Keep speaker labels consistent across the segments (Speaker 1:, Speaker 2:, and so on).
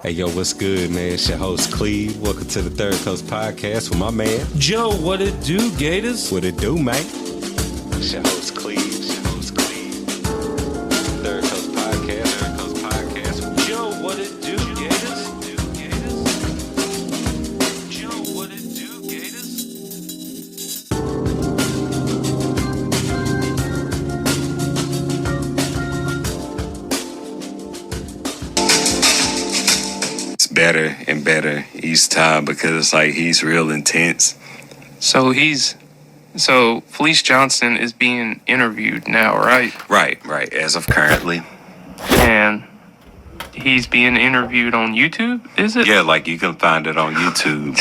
Speaker 1: Hey, yo, what's good, man? It's your host, Cleve. Welcome to the Third Coast Podcast with my man,
Speaker 2: Joe. What it do, Gators?
Speaker 1: What it do, man? It's your host, Cleve. Third Coast Podcast.
Speaker 2: Joe, what it do, Gators? Joe, what it do, Gators?
Speaker 3: Better and better each time because it's like he's real intense.
Speaker 4: So Felice Johnson is being interviewed now, right?
Speaker 3: Right, as of currently.
Speaker 4: And he's being interviewed on YouTube, is it?
Speaker 3: Yeah, like you can find it on YouTube.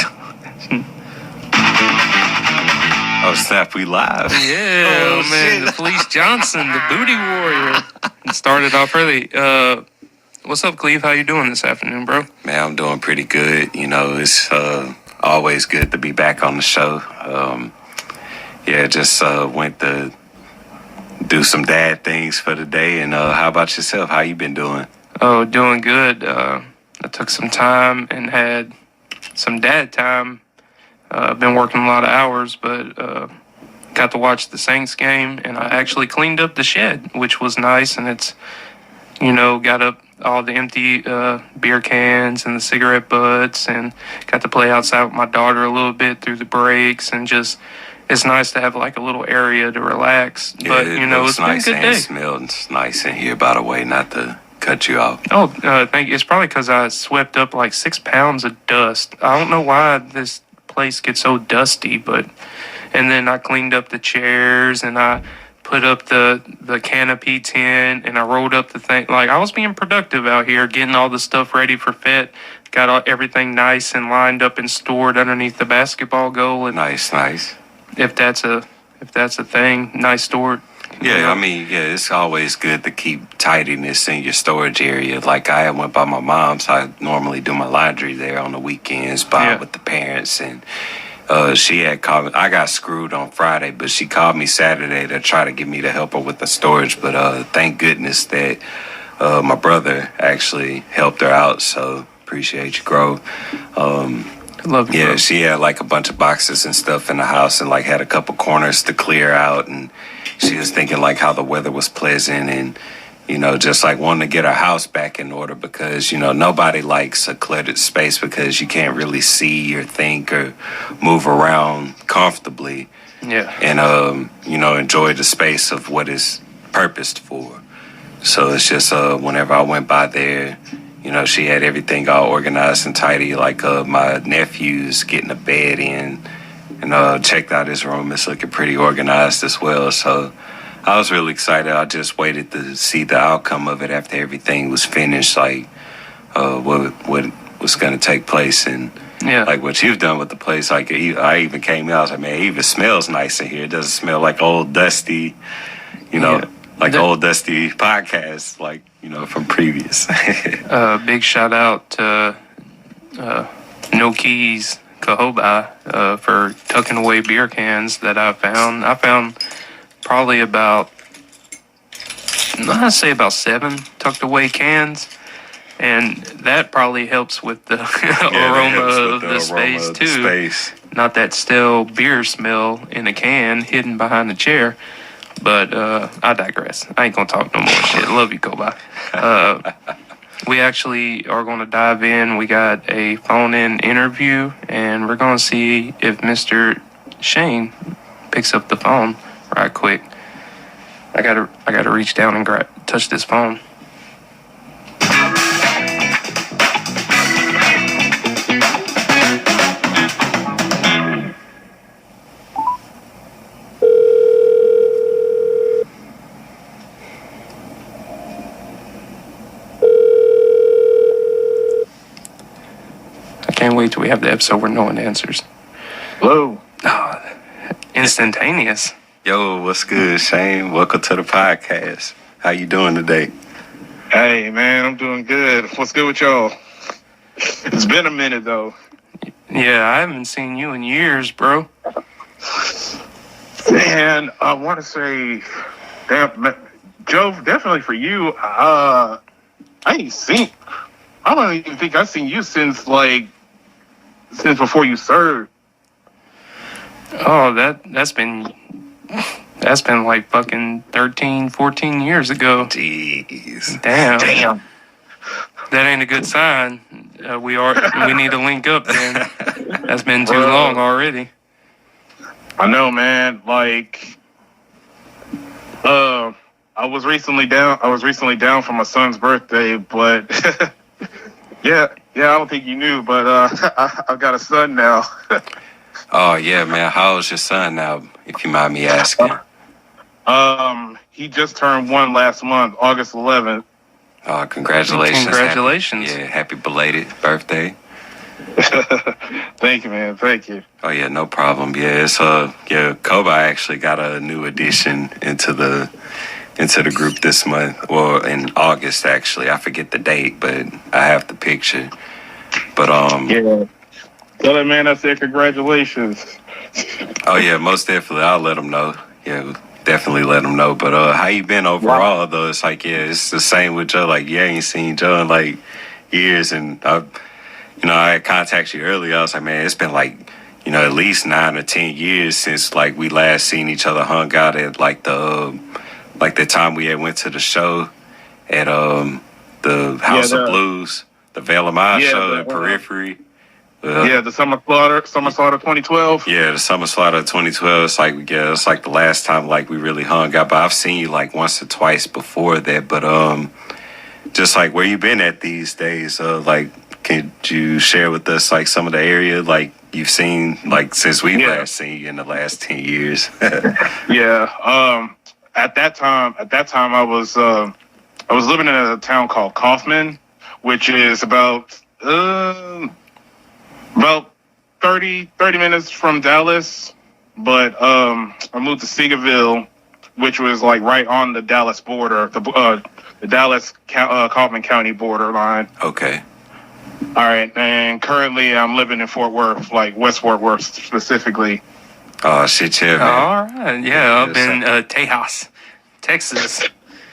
Speaker 3: Oh snap, we live.
Speaker 4: Yeah, man,
Speaker 3: shit.
Speaker 4: the Felice Johnson, the booty warrior. Started off early. What's up, Cleve? How you doing this afternoon, bro?
Speaker 3: Man, I'm doing pretty good. You know, it's always good to be back on the show. Just went to do some dad things for the day. And how about yourself? How you been doing?
Speaker 4: Oh, doing good. I took some time and had some dad time. I've been working a lot of hours, but got to watch the Saints game, and I actually cleaned up the shed, which was nice. And it's, got up all the empty beer cans and the cigarette butts, and got to play outside with my daughter a little bit through the breaks, and just it's nice to have like a little area to relax.
Speaker 3: Yeah,
Speaker 4: but it's
Speaker 3: nice
Speaker 4: been a good
Speaker 3: and
Speaker 4: day.
Speaker 3: smells nice in here, by the way, not to cut you off.
Speaker 4: Oh, thank you. It's probably because I swept up like 6 pounds of dust. I don't know why this place gets so dusty, and then I cleaned up the chairs, and I put up the canopy tent, and I rolled up the thing. Like, I was being productive out here, getting all the stuff ready for FET. Got everything nice and lined up and stored underneath the basketball goal. And
Speaker 3: Nice.
Speaker 4: if that's a thing, nice stored.
Speaker 3: Yeah, it's always good to keep tidiness in your storage area. Like, I went by my mom's. I normally do my laundry there on the weekends, with the parents, and she had called me. I got screwed on Friday, but she called me Saturday to try to get me to help her with the storage. But thank goodness that my brother actually helped her out. So appreciate you, Grove.
Speaker 4: Love you,
Speaker 3: Yeah,
Speaker 4: bro.
Speaker 3: she had like a bunch of boxes and stuff in the house, and like had a couple corners to clear out. And she was thinking like how the weather was pleasant, and just like wanting to get her house back in order because, nobody likes a cluttered space because you can't really see or think or move around comfortably.
Speaker 4: Yeah.
Speaker 3: And, enjoy the space of what it's purposed for. So it's just, whenever I went by there, she had everything all organized and tidy. Like, my nephew's getting a bed in and, checked out his room. It's looking pretty organized as well. So I was really excited. I just waited to see the outcome of it after everything was finished, like what was going to take place, and like what you've done with the place. Like I even came out, I was like, man, it even smells nice in here. It doesn't smell like old dusty, old dusty podcasts, like from previous.
Speaker 4: Big shout out to No Keys Cahoba for tucking away beer cans that I found. I found probably about 7 tucked away cans, and that probably helps with the aroma of the space too. Not that stale beer smell in a can hidden behind a chair. But I digress. I ain't gonna talk no more shit. Love you, Koba. We actually are gonna dive in. We got a phone-in interview, and we're gonna see if Mr. Shane picks up the phone right quick. I gotta reach down and touch this phone. I can't wait till we have the episode where no one answers.
Speaker 5: Hello.
Speaker 4: Oh, instantaneous.
Speaker 3: Yo, what's good, Shane? Welcome to the podcast. How you doing today?
Speaker 5: Hey, man, I'm doing good. What's good with y'all? It's been a minute, though.
Speaker 4: Yeah, I haven't seen you in years, bro.
Speaker 5: Man, I want to say, damn, Joe, definitely for you. I ain't seen I don't even think I've seen you since before you served.
Speaker 4: Oh, that's been like fucking 13, 14 years ago.
Speaker 3: Jeez.
Speaker 4: Damn. That ain't a good sign. We need to link up then. That's been too long already.
Speaker 5: I know, man. Like, I was recently down for my son's birthday, but yeah, I don't think you knew, but I've got a son now.
Speaker 3: Oh yeah, man. How old's your son now, if you mind me asking?
Speaker 5: He just turned 1 last month, August 11th.
Speaker 3: Oh, congratulations.
Speaker 4: Congratulations.
Speaker 3: Happy belated birthday.
Speaker 5: Thank you, man. Thank you.
Speaker 3: Oh yeah, no problem. Yeah, it's Kobe actually got a new addition into the group this month. Well, in August actually. I forget the date, but I have the picture. But
Speaker 5: yeah. Tell that man I said congratulations.
Speaker 3: Oh yeah, most definitely. I'll let him know. Yeah, definitely let him know. But how you been overall though? It's like, yeah, it's the same with Joe. Like, you ain't seen Joe in like years, and I had contacted you earlier. I was like, man, it's been like, at least 9 or 10 years since like we last seen each other, hung out at like the time we had went to the show at the House of Blues, the Veil of Mine show in Periphery.
Speaker 5: The Summer Slaughter 2012.
Speaker 3: Yeah, the Summer Slaughter 2012. It's like, it's like the last time like we really hung out. But I've seen you like once or twice before that. But just like where you been at these days? Like, could you share with us like some of the area like you've seen like since we last seen you in the last 10 years?
Speaker 5: Yeah. At that time, I was living in a town called Kaufman, which is about 30 minutes from Dallas, but I moved to Seagoville, which was like right on the Dallas border, the Dallas Kaufman County borderline.
Speaker 3: Okay.
Speaker 5: All right, and currently I'm living in Fort Worth, like West Fort Worth specifically.
Speaker 3: Oh shit, yeah, man.
Speaker 4: All right, yeah, up in Tejas, Texas.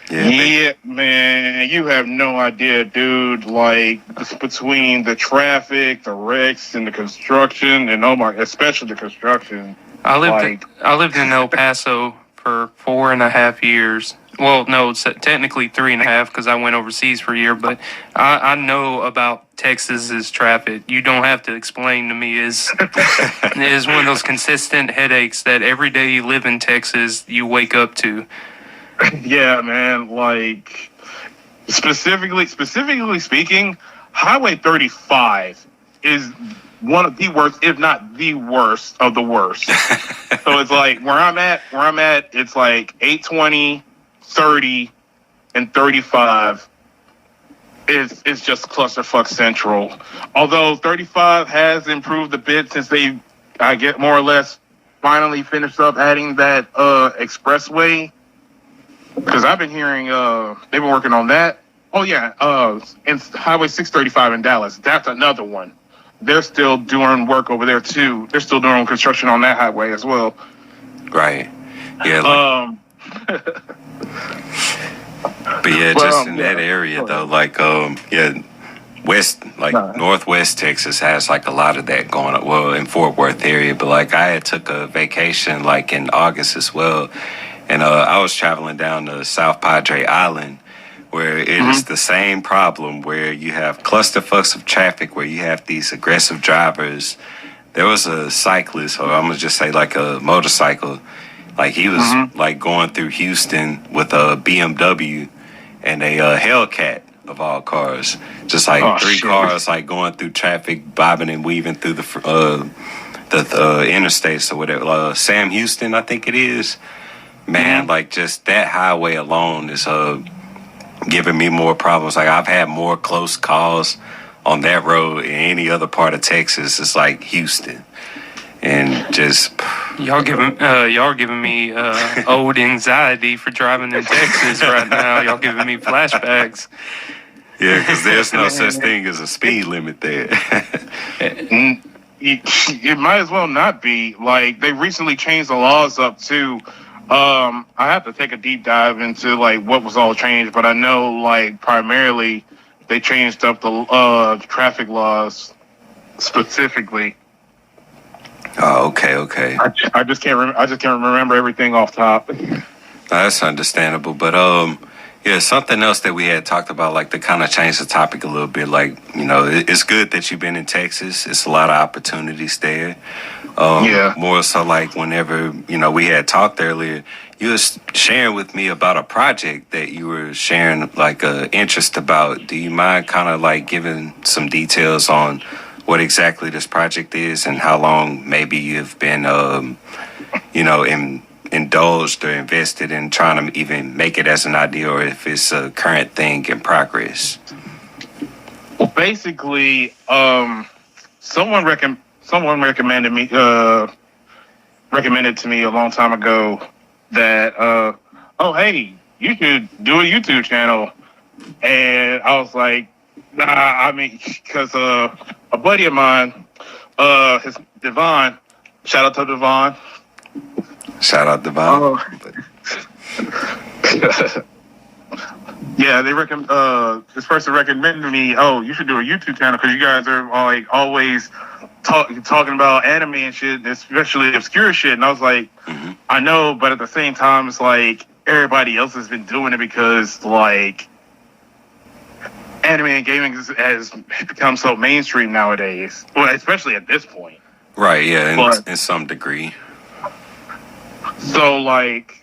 Speaker 5: Yeah, man, you have no idea, dude. Like, between the traffic, the wrecks, and the construction, and especially the construction.
Speaker 4: I lived in El Paso for 4.5 years. Well, no, it's technically 3.5 because I went overseas for a year. But I know about Texas's traffic. You don't have to explain to me. It is one of those consistent headaches that every day you live in Texas, you wake up to.
Speaker 5: Yeah, man. Like, specifically speaking, Highway 35 is one of the worst, if not the worst, of the worst. So it's like where I'm at, it's like 820, 30, and 35 is just clusterfuck central. Although 35 has improved a bit since I get more or less finally finished up adding that expressway. Because I've been hearing they've been working on that. Oh yeah, and Highway 635 in Dallas. That's another one. They're still doing work over there too. They're still doing construction on that highway as well.
Speaker 3: Right. Yeah. But yeah, just in that area though, like Northwest Texas has like a lot of that going on. Well, in Fort Worth area, but like I had took a vacation like in August as well. And I was traveling down to South Padre Island, where it is the same problem, where you have clusterfucks of traffic, where you have these aggressive drivers. There was a cyclist, or I'm going to just say like a motorcycle, like he was like going through Houston with a BMW and a Hellcat of all cars. Just like three cars like going through traffic, bobbing and weaving through the interstates or whatever. Sam Houston, I think it is. Man, like just that highway alone is giving me more problems. Like I've had more close calls on that road in any other part of Texas. It's like Houston, and just
Speaker 4: y'all giving me old anxiety for driving in Texas right now. Y'all giving me flashbacks.
Speaker 3: Yeah, because there's no such thing as a speed limit there.
Speaker 5: It might as well not be. Like they recently changed the laws up too. I have to take a deep dive into like what was all changed, but I know like primarily they changed up the traffic laws specifically.
Speaker 3: Oh, okay.
Speaker 5: I just can't remember everything off top.
Speaker 3: That's understandable, but yeah, something else that we had talked about, like to kind of change the topic a little bit. Like, you know, it's good that you've been in Texas. It's a lot of opportunities there.
Speaker 5: Yeah.
Speaker 3: More so, like whenever we had talked earlier, you was sharing with me about a project that you were sharing like interest about. Do you mind kind of like giving some details on what exactly this project is and how long maybe you've been, indulged or invested in trying to even make it as an idea, or if it's a current thing in progress?
Speaker 5: Well, basically, someone recommended to me a long time ago that oh, hey, you should do a YouTube channel. And I was like, nah, I mean, because a buddy of mine, his Devon, shout out to Devon.
Speaker 3: Shout out Devon.
Speaker 5: Yeah, this person recommended me, oh, you should do a YouTube channel because you guys are like always talking about anime and shit, especially obscure shit. And I was like, I know, but at the same time, it's like everybody else has been doing it because like anime and gaming has become so mainstream nowadays. Well, especially at this point.
Speaker 3: Right, yeah, in some degree.
Speaker 5: So, like...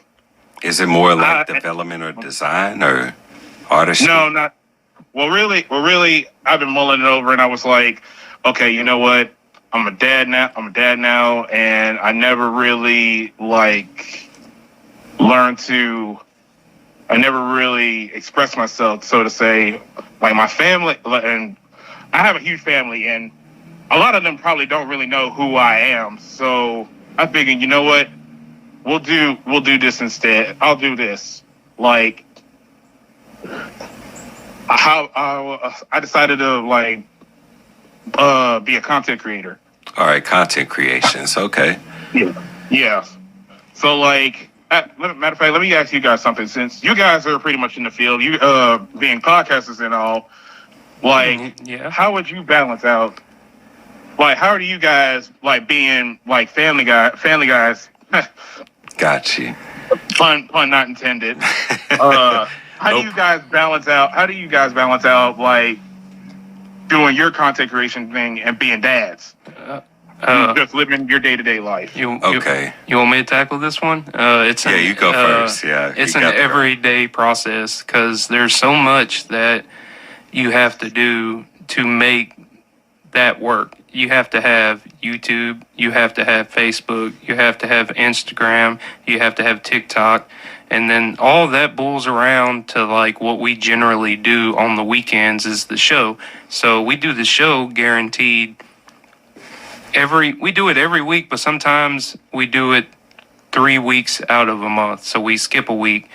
Speaker 3: Is it more like development or design or artistry?
Speaker 5: No, not... Well, really, I've been mulling it over, and I was like, okay, you know what? I'm a dad now, and I never really, like, I never really expressed myself, so to say. Like, my family, and I have a huge family, and a lot of them probably don't really know who I am, so I figured, you know what? We'll do this instead. I'll do this. Like, I decided to like be a content creator.
Speaker 3: All right, content creations. Okay.
Speaker 5: Yeah. So like, matter of fact, let me ask you guys something. Since you guys are pretty much in the field, you being podcasters and all, like, how would you balance out? Like, how do you guys like being like family guys?
Speaker 3: Got you.
Speaker 5: Pun not intended. How do you guys balance out like doing your content creation thing and being dads? Just living your day-to-day life.
Speaker 4: You want me to tackle this one?
Speaker 3: You go first. Yeah,
Speaker 4: it's an everyday process because there's so much that you have to do to make that work. You have to have YouTube, you have to have Facebook, you have to have Instagram, you have to have TikTok, and then all that boils around to like what we generally do on the weekends is the show. So we do the show guaranteed we do it every week, but sometimes we do it 3 weeks out of a month, so we skip a week.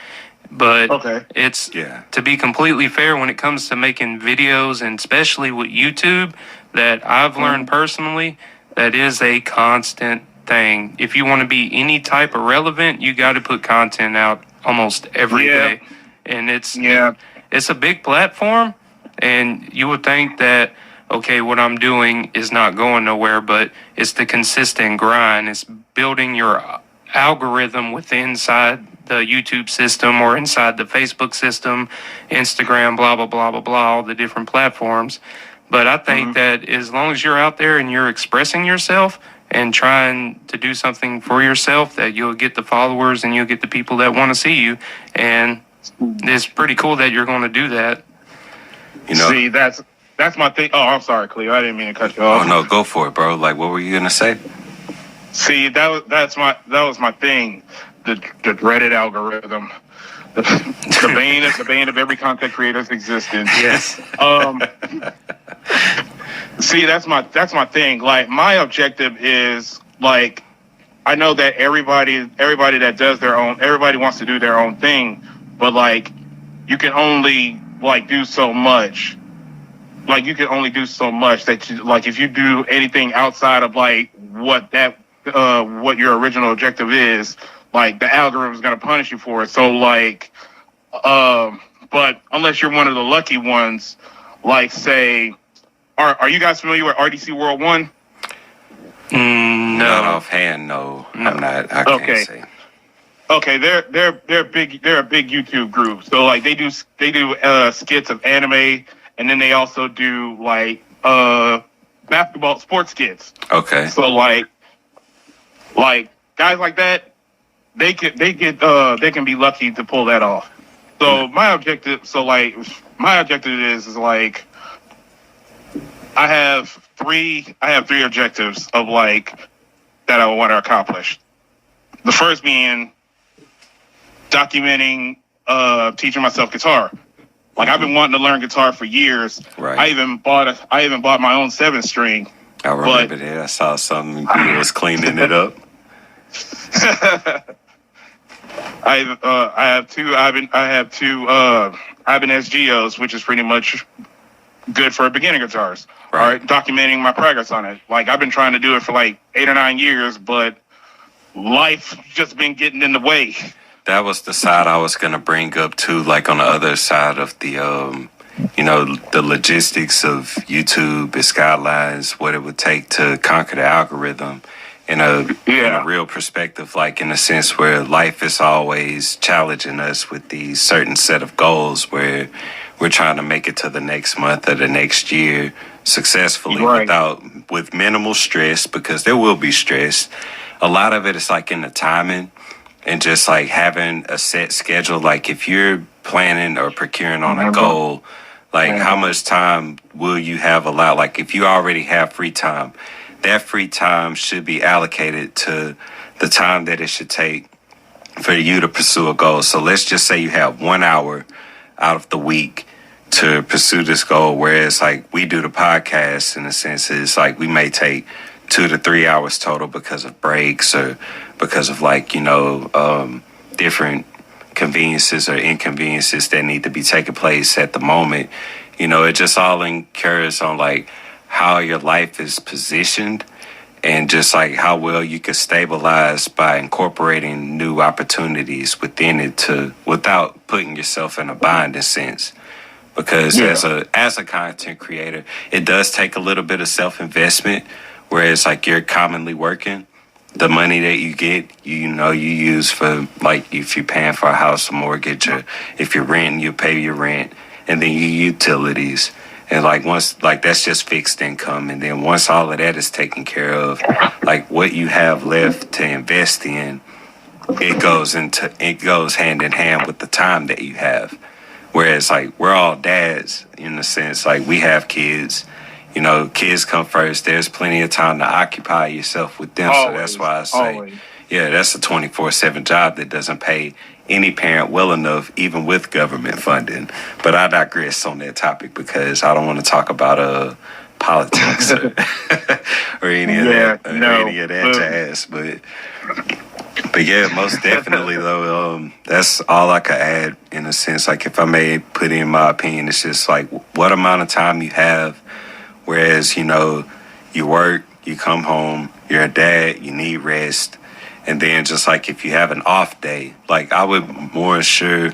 Speaker 4: But it's to be completely fair when it comes to making videos, and especially with YouTube, that I've learned personally, that is a constant thing. If you want to be any type of relevant, you got to put content out almost every day. And it's a big platform, and you would think that, okay, what I'm doing is not going nowhere, but it's the consistent grind. It's building your algorithm inside the YouTube system or inside the Facebook system, Instagram, blah, blah, blah, blah, blah, all the different platforms. But I think that as long as you're out there and you're expressing yourself and trying to do something for yourself, that you'll get the followers and you'll get the people that want to see you. And it's pretty cool that you're going to do that.
Speaker 3: You know,
Speaker 5: see, that's my thing. Oh, I'm sorry, Cleve. I didn't mean to cut you off.
Speaker 3: Oh no, go for it, bro. Like, what were you gonna say?
Speaker 5: See, that was my thing. The dreaded algorithm. The bane of every content creator's existence.
Speaker 3: Yes.
Speaker 5: See, that's my thing. Like, my objective is like, I know that everybody that does everybody wants to do their own thing, but like, you can only like do so much. Like, you can only do so much that you, like, if you do anything outside of like what your original objective is, like, the algorithm is going to punish you for it. So like, but unless you're one of the lucky ones, like say, are you guys familiar with RDC World 1?
Speaker 4: No.
Speaker 3: Not offhand, no. I'm not. I can't say.
Speaker 5: Okay, they're big. They're a big YouTube group. So like they do skits of anime, and then they also do like basketball sports skits.
Speaker 3: Okay.
Speaker 5: So like guys like that, they can be lucky to pull that off. So my objective is like I have three objectives of like that I want to accomplish. The first being documenting teaching myself guitar. Like I've been wanting to learn guitar for years.
Speaker 3: Right.
Speaker 5: I even bought my own 7-string.
Speaker 3: I remember that. I saw something you was cleaning it up.
Speaker 5: I have two Ivan SGOs, which is pretty much good for beginner guitars.
Speaker 3: Right.
Speaker 5: All right, documenting my progress on it. Like I've been trying to do it for like 8 or 9 years, but life just been getting in the way.
Speaker 3: That was the side I was gonna bring up too, like on the other side of the the logistics of YouTube, its guidelines, what it would take to conquer the algorithm in a real perspective, like in a sense where life is always challenging us with these certain set of goals where we're trying to make it to the next month or the next year successfully with minimal stress, because there will be stress. A lot of it is like in the timing and just like having a set schedule. Like if you're planning or procuring on a goal, like how much time will you have allowed? Like if you already have free time, that free time should be allocated to the time that it should take for you to pursue a goal. So let's just say you have 1 hour out of the week to pursue this goal, whereas like we do the podcast in a sense, it's like we may take 2 to 3 hours total because of breaks or because of like, different conveniences or inconveniences that need to be taking place at the moment. It just all incurs on like how your life is positioned and just like how well you can stabilize by incorporating new opportunities within it without putting yourself in a bind in a sense. Because as a content creator, it does take a little bit of self-investment, whereas like you're commonly working, the money that you get, you use for like if you're paying for a house, a mortgage, or if you're renting, you pay your rent, and then your utilities. And like once, like that's just fixed income. And then once all of that is taken care of, like what you have left to invest in, it goes hand in hand with the time that you have. Whereas like we're all dads in a sense, like we have kids, kids come first. There's plenty of time to occupy yourself with them. So that's why I say, that's a 24/7 job that doesn't pay any parent well enough, even with government funding. But I digress on that topic because I don't want to talk about politics or any of that jazz. But yeah, most definitely though, that's all I could add in a sense. Like if I may put in my opinion, it's just like what amount of time you have. Whereas, you work, you come home, you're a dad, you need rest. And then just like if you have an off day, like I would more ensure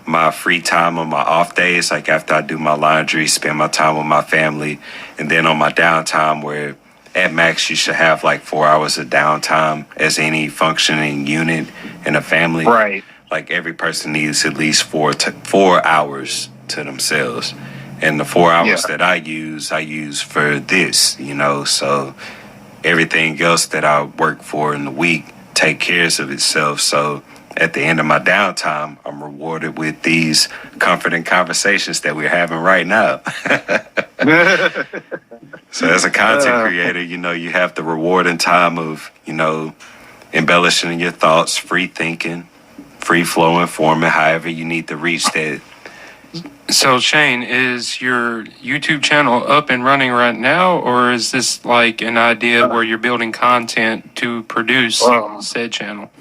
Speaker 3: my free time on my off days, like after I do my laundry, spend my time with my family. And then on my downtime where at max you should have like 4 hours of downtime as any functioning unit in a family.
Speaker 5: Right.
Speaker 3: Like every person needs at least 4 hours to themselves. And the 4 hours that I use for this, so everything else that I work for in the week take care of itself. So at the end of my downtime, I'm rewarded with these comforting conversations that we're having right now. So as a content creator, you have the rewarding time of, embellishing your thoughts, free thinking, free flowing, forming, however you need to reach that.
Speaker 4: So, Shane, is your YouTube channel up and running right now, or is this like an idea where you're building content to produce said channel?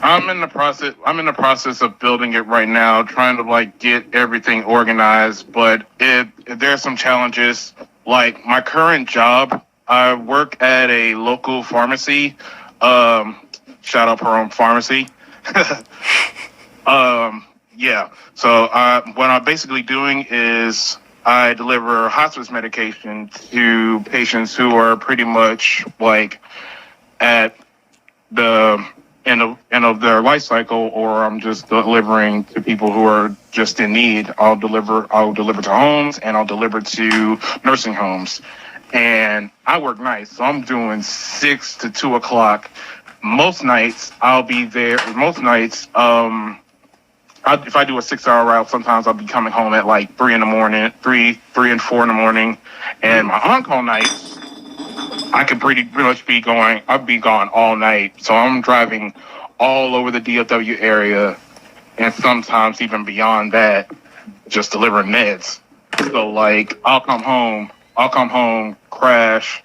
Speaker 5: I'm in the process of building it right now, trying to like get everything organized. But if there's some challenges, like my current job, I work at a local pharmacy. Shout out Perone Pharmacy. Yeah. So what I'm basically doing is I deliver hospice medication to patients who are pretty much like at the end of their life cycle, or I'm just delivering to people who are just in need. I'll deliver to homes, and I'll deliver to nursing homes. And I work nights, so I'm doing 6 to 2 o'clock. Most nights I'll be there. Most nights, if I do a 6-hour route, sometimes I'll be coming home at like 3 in the morning, 3 and 4 in the morning. And my on-call nights, I could pretty much be going. I'll be gone all night, so I'm driving all over the DFW area, and sometimes even beyond that, just delivering meds. So like, I'll come home, crash,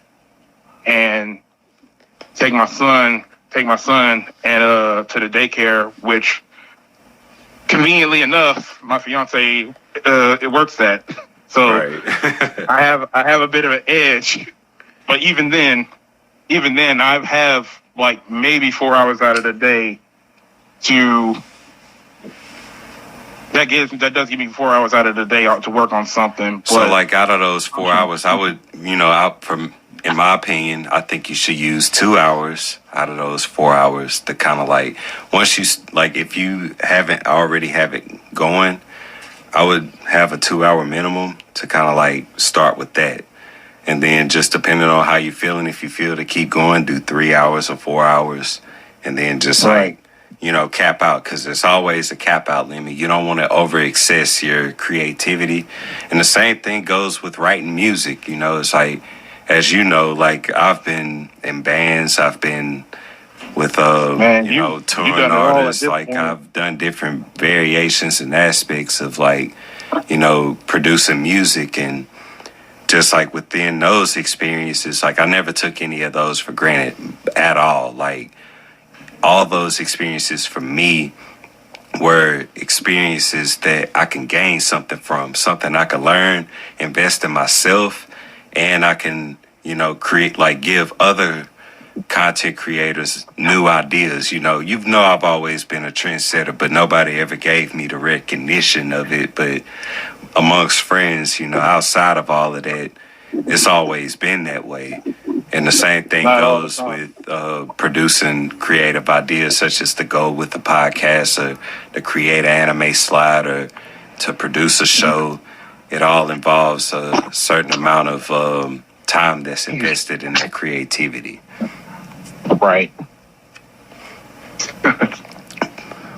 Speaker 5: and take my son and to the daycare, which conveniently enough, my fiance it works at. So
Speaker 3: Right.
Speaker 5: I have a bit of an edge. But even then I have like maybe 4 hours out of the day that does give me 4 hours out of the day to work on something. But,
Speaker 3: So, like, out of those 4 hours, I would, in my opinion, I think you should use 2 hours out of those 4 hours to kind of like, once you, like, if you haven't already have it going, I would have a 2 hour minimum to kind of like start with that. And then just depending on how you're feeling, if you feel to keep going, do 3 hours or 4 hours. And then just
Speaker 5: Right.
Speaker 3: like, cap out, because there's always a cap out limit. You don't want to over excess your creativity. And the same thing goes with writing music. It's like, as you know, like I've been in bands, I've been with,
Speaker 5: Man, you
Speaker 3: touring
Speaker 5: done it all at
Speaker 3: artists.
Speaker 5: this
Speaker 3: Like
Speaker 5: point.
Speaker 3: I've done different variations and aspects of like, producing music. And just like within those experiences, like I never took any of those for granted at all. Like all those experiences for me were experiences that I can gain something from, something I can learn, invest in myself, and I can, create, like give other content creators new ideas. I've always been a trendsetter, but nobody ever gave me the recognition of it. But amongst friends, outside of all of that, it's always been that way. And the same thing
Speaker 5: Not all the
Speaker 3: goes
Speaker 5: time.
Speaker 3: with producing creative ideas, such as to go with the podcast or to create an anime slide or to produce a show. It all involves a certain amount of time that's invested in that creativity.
Speaker 5: Right.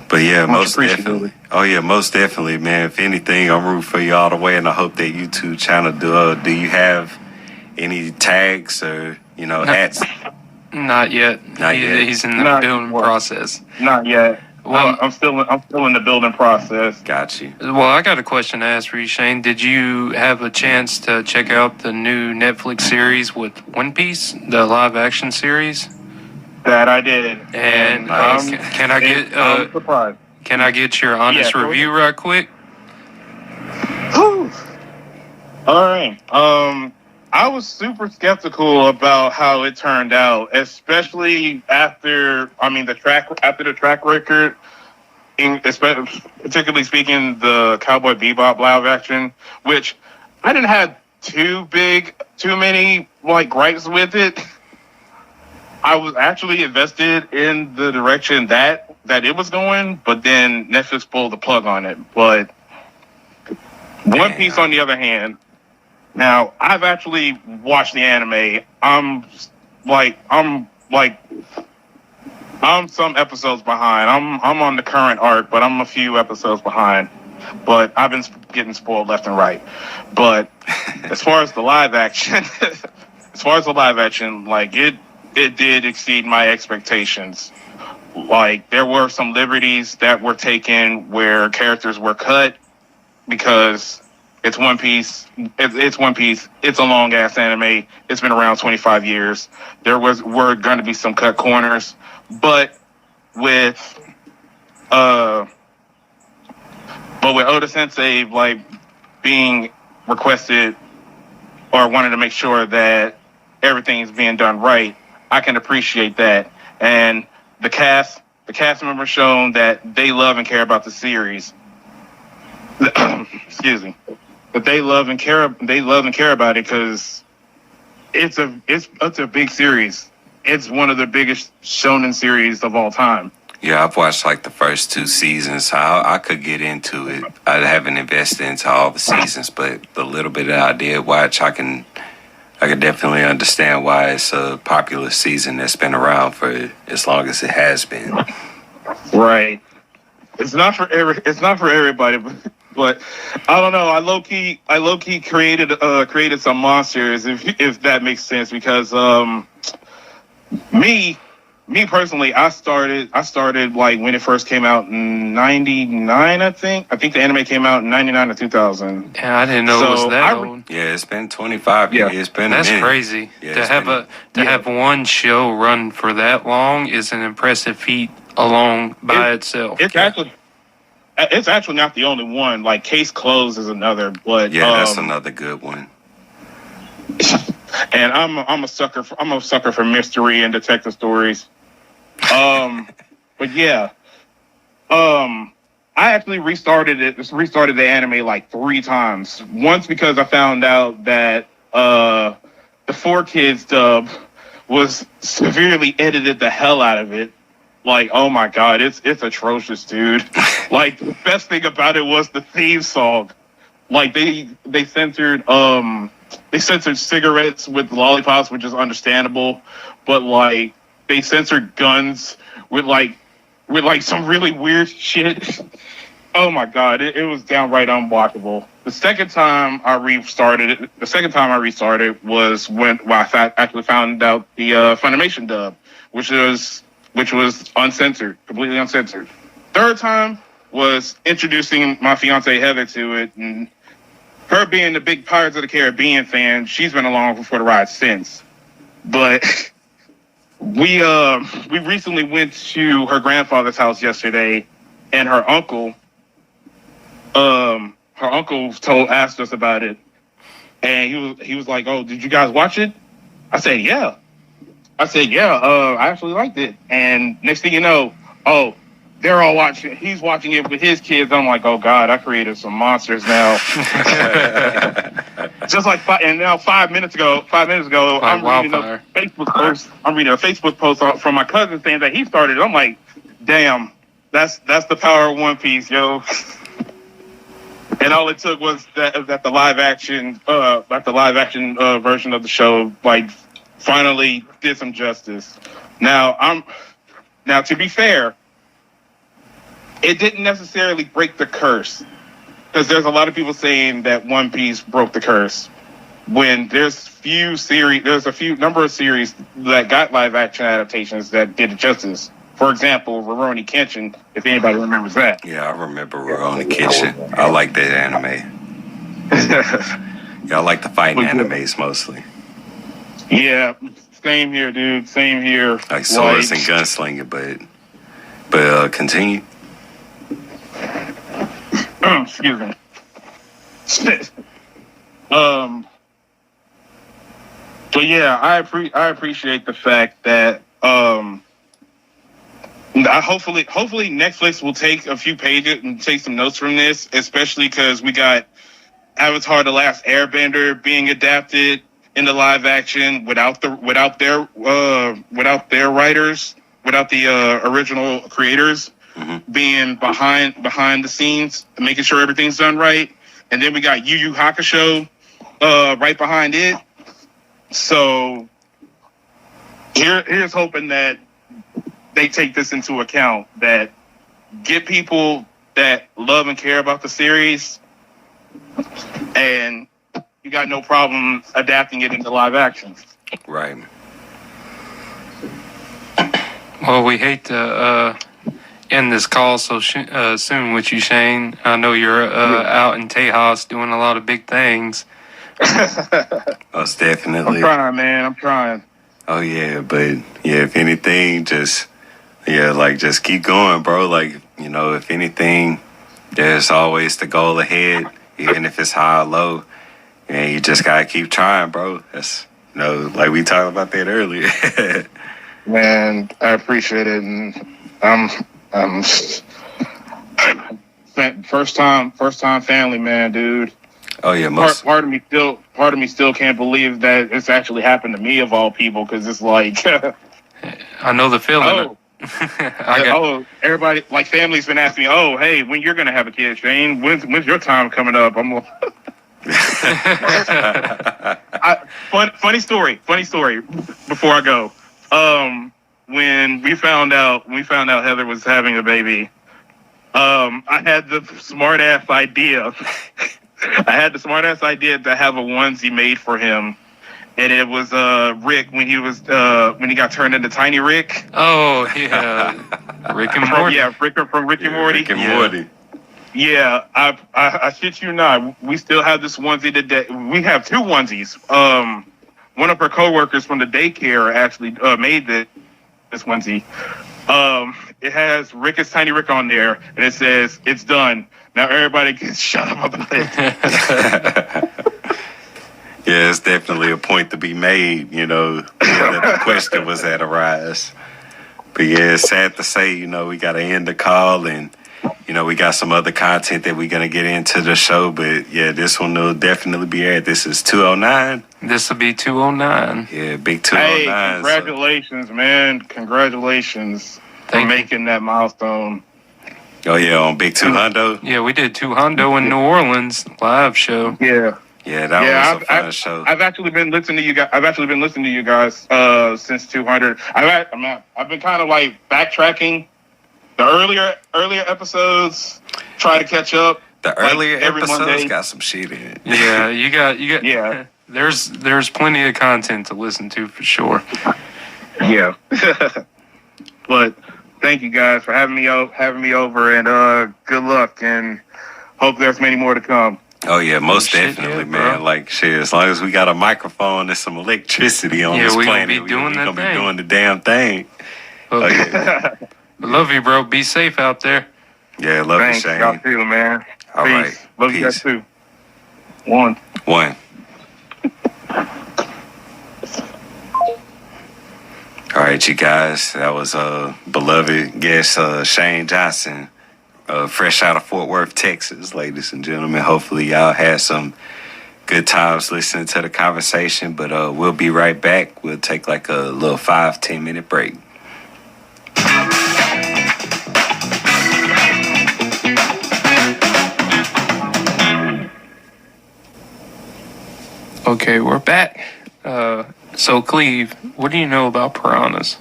Speaker 3: But yeah,
Speaker 5: Much
Speaker 3: most
Speaker 5: appreciated.
Speaker 3: definitely. Oh yeah, most definitely, man. If anything, I'm rooting for you all the way, and I hope that YouTube channel do you have any tags or hats?
Speaker 4: Not yet.
Speaker 3: Not yet.
Speaker 4: He's in the
Speaker 5: Not
Speaker 4: building
Speaker 5: yet.
Speaker 4: process.
Speaker 5: Not yet.
Speaker 4: Well-
Speaker 5: I'm still in the building process.
Speaker 3: Got you.
Speaker 4: Well, I got a question to ask for you, Shane. Did you have a chance to check out the new Netflix series with One Piece, the live action series?
Speaker 5: That I did.
Speaker 4: And can I get
Speaker 5: I'm surprised.
Speaker 4: can I get your honest
Speaker 5: Yeah, go
Speaker 4: review right quick?
Speaker 5: Whew. All right. I was super skeptical about how it turned out, especially after the track record, particularly speaking the Cowboy Bebop live action, which I didn't have too many like gripes with it. I was actually invested in the direction that it was going, but then Netflix pulled the plug on it. But One Piece, on the other hand, now I've actually watched the anime. I'm some episodes behind. I'm on the current arc, but I'm a few episodes behind. But I've been getting spoiled left and right. But as far as the live action, like it did exceed my expectations. Like there were some liberties that were taken where characters were cut because it's One Piece. It's One Piece. It's a long ass anime. It's been around 25 years. Were going to be some cut corners, but with Oda Sensei like being requested or wanted to make sure that everything is being done right, I can appreciate that. And the cast members shown that they love and care about the series. excuse me, that they love and care about it because it's a big series. It's one of the biggest shonen series of all time.
Speaker 3: Yeah, I've watched like the first 2 seasons. I could get into it. I haven't invested into all the seasons, but the little bit that I did watch, I can definitely understand why it's a popular season that's been around for as long as it has been.
Speaker 5: Right. It's not for everybody, but I don't know. I low key created some monsters, if that makes sense, because me personally, I started like when it first came out in '99. I think the anime came out in '99 or 2000.
Speaker 4: Yeah, I didn't know it was that old.
Speaker 3: Yeah, it's been 25 years. It's been
Speaker 4: That's
Speaker 3: a minute.
Speaker 4: crazy.
Speaker 3: Yeah,
Speaker 4: to have one show run for that long is an impressive feat alone by itself.
Speaker 5: It's actually not the only one. Like Case Closed is another, but
Speaker 3: that's another good one.
Speaker 5: And I'm a sucker for mystery and detective stories. But yeah, I actually restarted the anime like 3 times. Once because I found out that the 4Kids dub was severely edited the hell out of it. Like, oh my god, it's atrocious, dude. Like, the best thing about it was the theme song. Like, they censored cigarettes with lollipops, which is understandable, but like they censored guns with some really weird shit. Oh my god, it was downright unwatchable. The second time I restarted was when I actually found out the Funimation dub, which was uncensored, completely uncensored. Third time was introducing my fiance Heather to it, and her being a big Pirates of the Caribbean fan, she's been along for the ride since. But we recently went to her grandfather's house yesterday, and her uncle asked us about it, and he was like, "Oh, did you guys watch it?" I said, "Yeah." I actually liked it. And next thing you know, they're all watching. He's watching it with his kids. I'm like, oh god, I created some monsters now. Just like, and now 5 minutes ago, I'm reading a Facebook post from my cousin saying that he started. I'm like, damn, that's the power of One Piece, yo. And all it took was that the live action version of the show like finally did some justice. Now to be fair, it didn't necessarily break the curse, because there's a lot of people saying that One Piece broke the curse when there's a number of series that got live action adaptations that did it justice. For example, Rurouni Kenshin, if anybody remembers that.
Speaker 3: Yeah, I remember Rurouni Kenshin. I like that anime. Yeah, I like the fighting animes mostly.
Speaker 5: Yeah, same here, dude. Same here.
Speaker 3: Like swords and gunslinging, but continue.
Speaker 5: Excuse me. But yeah, I appreciate the fact that hopefully Netflix will take a few pages and take some notes from this, especially because we got Avatar: The Last Airbender being adapted into live action without their writers, without the original creators. Mm-hmm. Being behind the scenes, making sure everything's done right. And then we got Yu Yu Hakusho right behind it. So here's hoping that they take this into account, that get people that love and care about the series, and you got no problem adapting it into live action.
Speaker 3: Right.
Speaker 4: Well, we hate to end this call so soon with you, Shane. I know you're out in Tejas doing a lot of big things.
Speaker 3: Most definitely.
Speaker 5: I'm trying, man. I'm trying.
Speaker 3: Oh yeah, but yeah, if anything, just keep going, bro. Like, if anything, there's always the goal ahead, even if it's high or low. And you just gotta keep trying, bro. That's like we talked about that earlier.
Speaker 5: Man, I appreciate it, and I'm first time family, man, dude.
Speaker 1: Oh yeah,
Speaker 5: Part of me still can't believe that it's actually happened to me of all people, because it's like,
Speaker 4: I know the feeling.
Speaker 5: everybody, like, family's been asking me, oh, hey, when you're gonna have a kid, Shane? When's your time coming up? I'm like, funny story. Before I go, when we found out Heather was having a baby, I had the smart ass idea. to have a onesie made for him, and it was Rick when he got turned into Tiny Rick.
Speaker 4: Oh yeah, Rick and Morty.
Speaker 5: Rick from Rick and Morty.
Speaker 1: Rick and Morty.
Speaker 5: Yeah, I shit you not. We still have this onesie today. We have two onesies. One of her coworkers from the daycare actually made this onesie. It has Rick as Tiny Rick on there, and it says, "It's done." Now everybody can shut up about it.
Speaker 1: Yeah, it's definitely a point to be made, that the question was at arise. But yeah, it's sad to say, we got to end the call, and, we got some other content that we're going to get into the show. But yeah, this one will definitely be aired. This is 209.
Speaker 4: This will be 209.
Speaker 1: Yeah, big 209.
Speaker 5: Hey, congratulations, man. Congratulations for making that milestone.
Speaker 1: Oh yeah, on Big 200.
Speaker 4: Yeah, we did 200 in New Orleans live show.
Speaker 5: Yeah.
Speaker 1: Yeah, that was a fun show.
Speaker 5: I've actually been listening to you guys. Since 200. I've been kind of like backtracking the earlier episodes, try to catch up.
Speaker 1: The earlier episodes got some shit in it.
Speaker 4: Yeah, you got.
Speaker 5: Yeah.
Speaker 4: There's plenty of content to listen to for sure.
Speaker 5: Yeah. But thank you guys for having me over, and good luck, and hope there's many more to come.
Speaker 1: Oh yeah, most definitely, man. Bro. Like shit, as long as we got a microphone and some electricity on this planet, we're gonna be doing the damn thing. Oh yeah.
Speaker 4: I love you, bro. Be safe out there.
Speaker 1: Yeah, love you, Shane.
Speaker 5: Y'all too, man.
Speaker 1: All
Speaker 5: Peace.
Speaker 1: right.
Speaker 5: Love you guys too. One.
Speaker 1: All right, you guys. That was beloved guest Shane Johnson, fresh out of Fort Worth, Texas, ladies and gentlemen. Hopefully, y'all had some good times listening to the conversation. But we'll be right back. We'll take like a little 5-10 minute break.
Speaker 4: Okay, we're back. So, Cleve, what do you know about piranhas?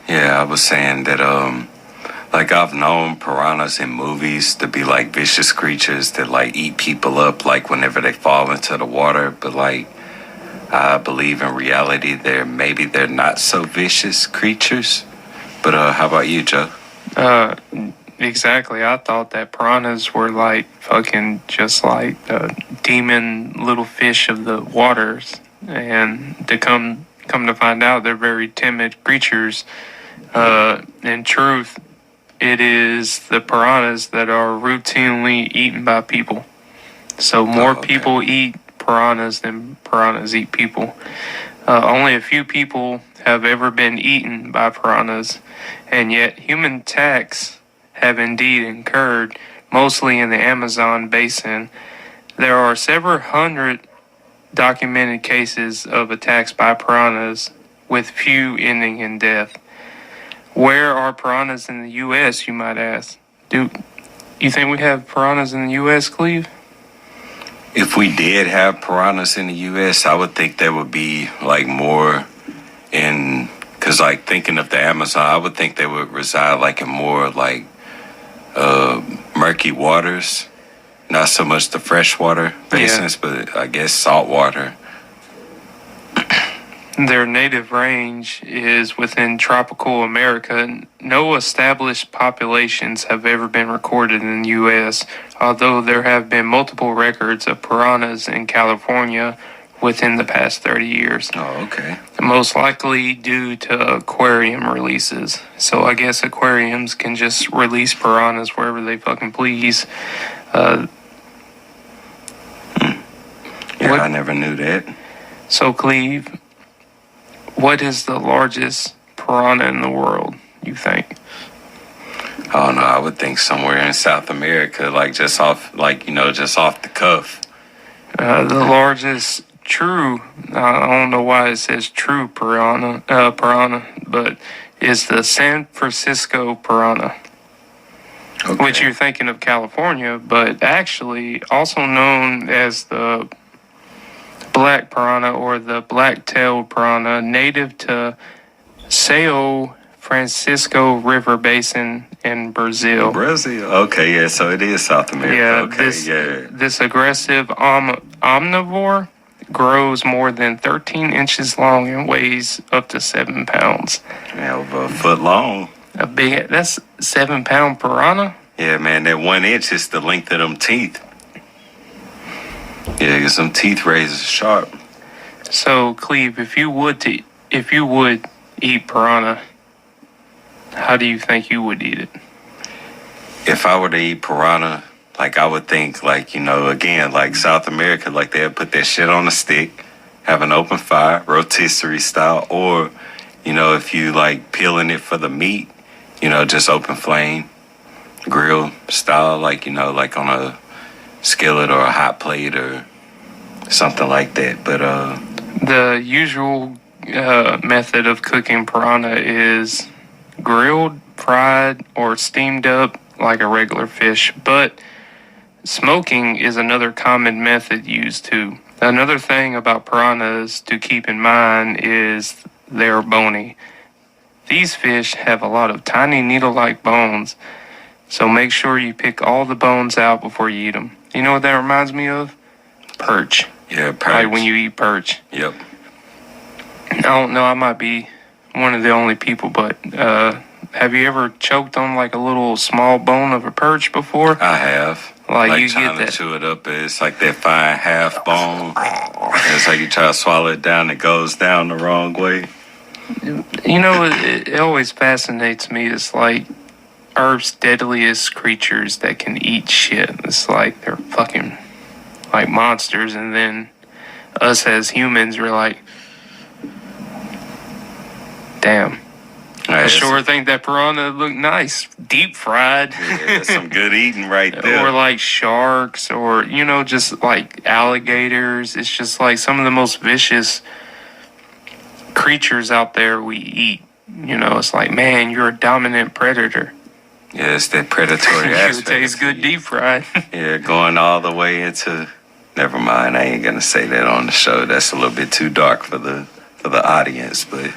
Speaker 1: Yeah, I was saying that, like, I've known piranhas in movies to be, like, vicious creatures that, like, eat people up, like, whenever they fall into the water. But, like, I believe in reality they're not so vicious creatures. But, how about you, Joe?
Speaker 4: Exactly. I thought that piranhas were like fucking just like demon little fish of the waters, and to come to find out they're very timid creatures. In truth, it is the piranhas that are routinely eaten by people. So more people eat piranhas than piranhas eat people. Only a few people have ever been eaten by piranhas, and yet human attacks have indeed occurred, mostly in the Amazon basin. There are several hundred documented cases of attacks by piranhas, with few ending in death. Where are piranhas in the U.S., you might ask? Do you think we have piranhas in the U.S., Cleve?
Speaker 1: If we did have piranhas in the U.S., I would think there would be, like, more in... Because, like, thinking of the Amazon, I would think they would reside, like, in more, like, murky waters, not so much the freshwater basins, but I guess saltwater.
Speaker 4: Their native range is within tropical America. No established populations have ever been recorded in the U.S., although there have been multiple records of piranhas in California within the past 30 years.
Speaker 1: Oh, okay.
Speaker 4: Most likely due to aquarium releases. So I guess aquariums can just release piranhas wherever they fucking please.
Speaker 1: Yeah, I never knew that.
Speaker 4: So, Cleve, what is the largest piranha in the world, you think?
Speaker 3: Oh no, I would think somewhere in South America, like just off, just off the cuff.
Speaker 4: The largest true, I don't know why it says true piranha, but is the San Francisco piranha.
Speaker 3: Okay.
Speaker 4: Which you're thinking of California, but actually also known as the black piranha or the black-tailed piranha, native to Sao Francisco River Basin in Brazil.
Speaker 3: Brazil. Okay, yeah, so it is South America.
Speaker 4: Yeah,
Speaker 3: Okay,
Speaker 4: this aggressive omnivore grows more than 13 inches long and weighs up to 7 pounds.
Speaker 3: Yeah, over a foot long.
Speaker 4: That's 7 pound piranha?
Speaker 3: Yeah, man, that 1 inch is the length of them teeth. Yeah, get some teeth razors sharp.
Speaker 4: So, Cleve, if you would eat piranha, how do you think you would eat it?
Speaker 3: If I were to eat piranha, I would think, again, like South America, they'd put that shit on a stick, have an open fire, rotisserie style, or, if you peeling it for the meat, just open flame, grill style, on a skillet or a hot plate or something like that. But
Speaker 4: the usual method of cooking piranha is grilled, fried, or steamed up like a regular fish, but smoking is another common method used too. Another thing about piranhas to keep in mind is they're bony. These fish have a lot of tiny needle-like bones, so make sure you pick all the bones out before you eat them. You know what that reminds me of? Perch.
Speaker 3: Yeah, perch.
Speaker 4: Like when you eat perch.
Speaker 3: Yep.
Speaker 4: I don't know, I might be one of the only people, but have you ever choked on a little small bone of a perch before?
Speaker 3: I have.
Speaker 4: You
Speaker 3: trying
Speaker 4: get
Speaker 3: to chew it up, it's like that fine half bone. It's like you try to swallow it down, it goes down the wrong way.
Speaker 4: It always fascinates me. It's like Earth's deadliest creatures that can eat shit. It's like they're fucking like monsters, and then us as humans are like, damn. I sure think that piranha looked nice, deep fried.
Speaker 3: Yeah, some good eating right there.
Speaker 4: Or like sharks, or just like alligators. It's just like some of the most vicious creatures out there we eat. It's like, man, you're a dominant predator.
Speaker 3: Yeah, it's that predatory aspect.
Speaker 4: It tastes good deep fried.
Speaker 3: Yeah, going all the way into. Never mind, I ain't gonna say that on the show. That's a little bit too dark for the audience, but.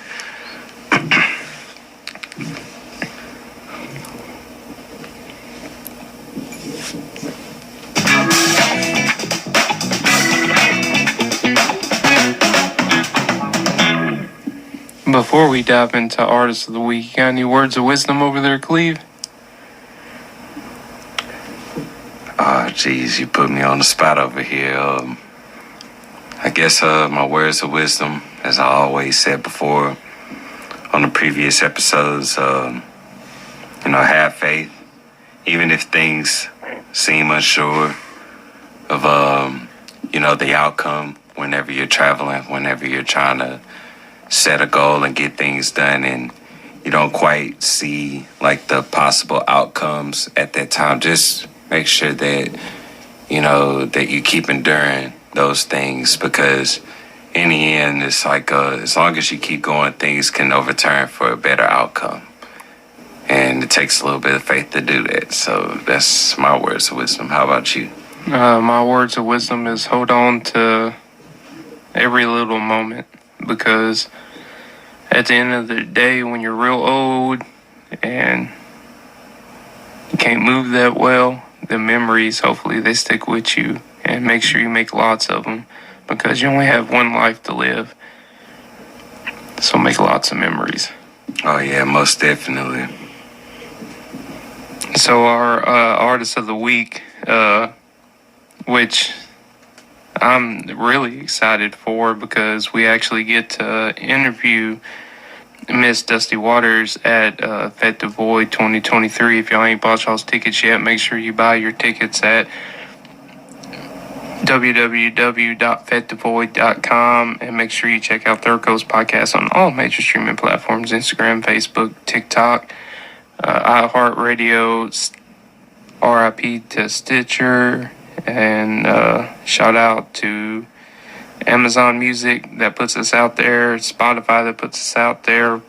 Speaker 4: Before we dive into Artist of the Week, you got any words of wisdom over there, Cleve?
Speaker 3: Oh, geez, you put me on the spot over here. I guess my words of wisdom, as I always said before on the previous episodes, have faith. Even if things seem unsure of, the outcome whenever you're traveling, whenever you're trying to set a goal and get things done, and you don't quite see the possible outcomes at that time, just make sure that that you keep enduring those things, because in the end it's as long as you keep going, things can overturn for a better outcome, and it takes a little bit of faith to do that. So that's my words of wisdom. How about you?
Speaker 4: My words of wisdom is hold on to every little moment, because at the end of the day, when you're real old and you can't move that well, the memories, hopefully they stick with you, and make sure you make lots of them, because you only have one life to live. So make lots of memories.
Speaker 3: Oh yeah, most definitely.
Speaker 4: So our Artist of the Week, which I'm really excited for, because we actually get to interview Miss Dusky Waters at Fête du Void 2023. If y'all ain't bought y'all's tickets yet, make sure you buy your tickets at www.fetdevoid.com, and make sure you check out Third Coast Podcast on all major streaming platforms: Instagram, Facebook, TikTok. iHeartRadio, RIP to Stitcher, and shout out to Amazon Music that puts us out there, Spotify that puts us out there,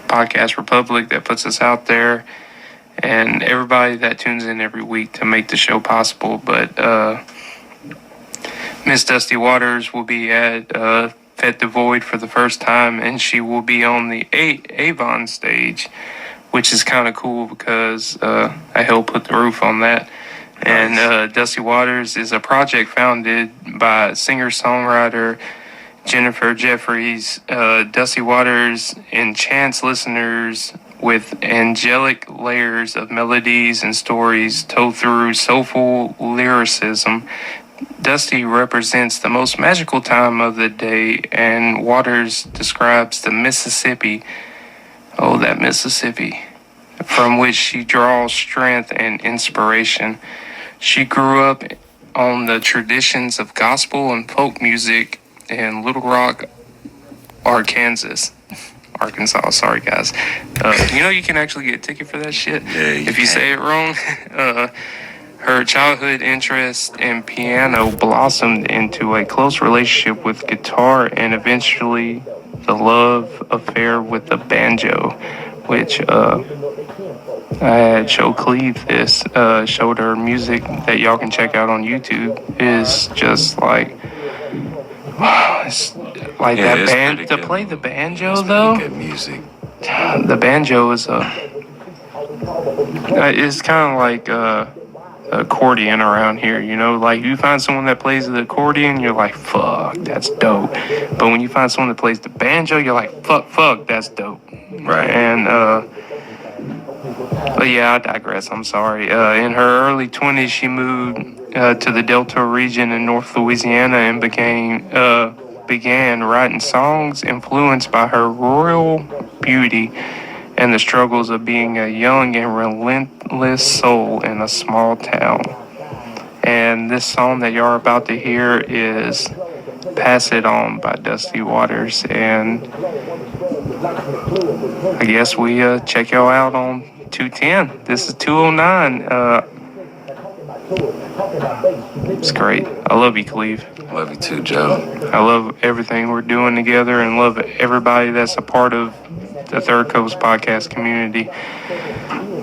Speaker 4: Podcast Republic that puts us out there, and everybody that tunes in every week to make the show possible. But Miss Dusty Waters will be at Fed the Void for the first time, and she will be on the Avon stage, which is kind of cool because I helped put the roof on that. And Dusty Waters is a project founded by singer-songwriter Jennifer Jeffries. Dusty Waters enchants listeners with angelic layers of melodies and stories told through soulful lyricism. Dusty represents the most magical time of the day, and Waters describes the Mississippi, oh, that Mississippi, from which she draws strength and inspiration. She grew up on the traditions of gospel and folk music in Little Rock, Arkansas. Sorry, guys. You can actually get a ticket for that shit if you say it wrong. Her childhood interest in piano blossomed into a close relationship with guitar and eventually the love affair with the banjo, which I had Joe Cleve showed her music that y'all can check out on YouTube is just like, wow, it's like that band to play the banjo though.
Speaker 3: Good music.
Speaker 4: The banjo is it's kind of like accordion around here, like you find someone that plays the accordion, you're like, fuck, that's dope. But when you find someone that plays the banjo, you're like, fuck, that's dope.
Speaker 3: Right.
Speaker 4: And but yeah, I digress. I'm sorry. In her early 20s, she moved to the Delta region in North Louisiana and began writing songs influenced by her royal beauty and the struggles of being a young and relentless soul in a small town. And this song that y'all are about to hear is Pass It On by Dusty Waters. And I guess we check y'all out on 210. This is 209. It's great. I love you, Cleve.
Speaker 3: Love you too, Joe.
Speaker 4: I love everything we're doing together and love everybody that's a part of the Third Coast podcast community.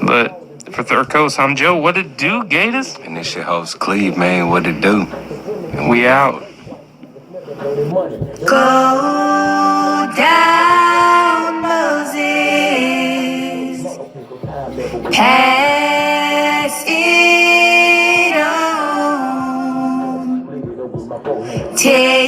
Speaker 4: But for Third Coast, I'm Joe. What it do, Gators?
Speaker 3: And it's your host, Cleve, man. What it do? And
Speaker 4: we out.
Speaker 6: Go down, Moses. Pass it on. Take